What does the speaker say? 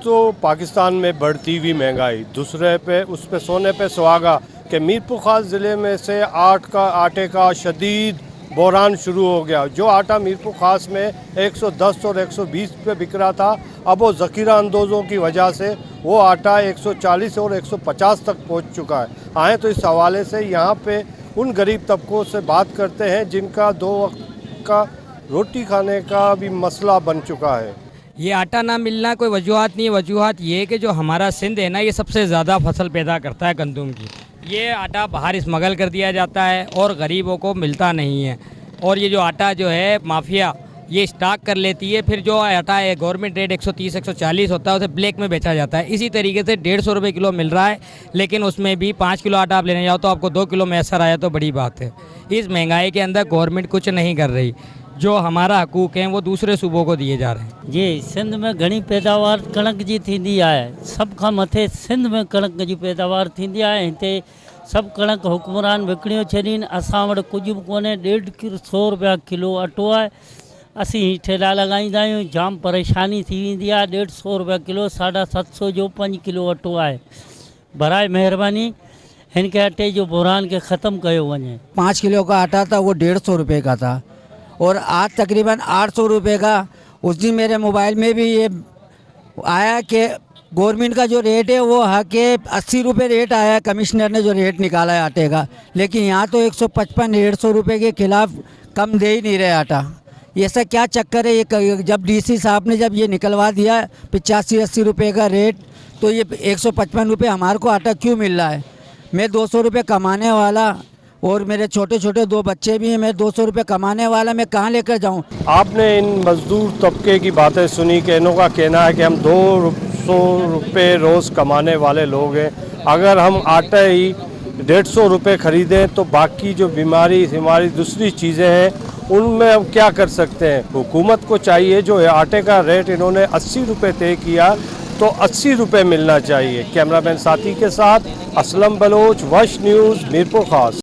तो पाकिस्तान में बढ़ती हुई महंगाई, दूसरे पे उस पे सोने पे सुहागा कि मीरपुर खास ज़िले में से आटे का शदीद बहरान शुरू हो गया। जो आटा मीरपुर खास में 110 और 120 पे बिक रहा था, अब वो ज़ख़ीरा अंदोज़ों की वजह से वो आटा 140 और 150 तक पहुंच चुका है। आए तो इस हवाले से यहाँ पे उन गरीब तबकों से बात करते हैं जिनका 2 वक्त का रोटी खाने का भी मसला बन चुका है। ये आटा ना मिलना कोई वजूहत नहीं है। वजूहत ये है कि जो हमारा सिंध है ना, ये सबसे ज़्यादा फसल पैदा करता है गंदम की। ये आटा बाहर स्मगल कर दिया जाता है और गरीबों को मिलता नहीं है। और ये जो आटा जो है माफिया ये स्टॉक कर लेती है, फिर जो आटा है गवर्नमेंट रेट 130 140 होता है, उसे ब्लैक में बेचा जाता है। इसी तरीके से 150 रुपये किलो मिल रहा है, लेकिन उसमें भी 5 किलो आटा आप लेने जाओ तो आपको 2 किलो मैसर आया तो बड़ी बात है। इस महंगाई के अंदर गवर्नमेंट कुछ नहीं कर रही। जो हमारा हकूक़ हैं वो दूसरे सूबों को दिए जा रहे हैं। जी, सिंध में घणी पैदावार कणक जी थींदी आहे। सभ खां मथे सिंध में कणक जी पैदावार थींदी आहे। हिते सभु कणक हुकुमरान विकिणियो छॾीनि। असां वटि कुझु बि कोन्हे। 150 रुपया किलो अटो आहे। असीं ठेला लॻाईंदा आहियूं, जाम परेशानी थी वेंदी आहे। 150 रुपया किलो, 750 जो 5 किलो अटो आहे। बराए महिरबानी हिन के अटे जो बहरान के ख़त्म कयो वञे। 5 किलो का आटा था वो 150 रुपये का था और आज तकरीबन 800 रुपये का। उस दिन मेरे मोबाइल में भी ये आया कि गवर्नमेंट का जो रेट है वो है कि 80 रुपये रेट आया है, कमिश्नर ने जो रेट निकाला है आटे का। लेकिन यहाँ तो 155-150 रुपये के खिलाफ कम दे ही नहीं रहे आटा। ये ऐसा क्या चक्कर है? ये जब डीसी साहब ने जब ये निकलवा दिया 85-80 रुपये का रेट, तो ये 155 रुपये हमारे को आटा क्यों मिल रहा है? मैं 200 रुपये कमाने वाला और मेरे छोटे छोटे 2 बच्चे भी हैं। मैं 200 रुपये कमाने वाला, मैं कहाँ लेकर जाऊँ? आपने इन मजदूर तबके की बातें सुनी कि इनों का कहना है कि हम 200 रुपये रोज़ कमाने वाले लोग हैं। अगर हम आटा ही 150 रुपये ख़रीदें तो बाकी जो बीमारी हमारी दूसरी चीज़ें हैं उनमें हम क्या कर सकते हैं? हुकूमत को चाहिए, जो आटे का रेट इन्होंने 80 रुपये तय किया तो 80 रुपये मिलना चाहिए। कैमरामैन साथी के साथ असलम बलोच, वश न्यूज़, मीरपुर खास।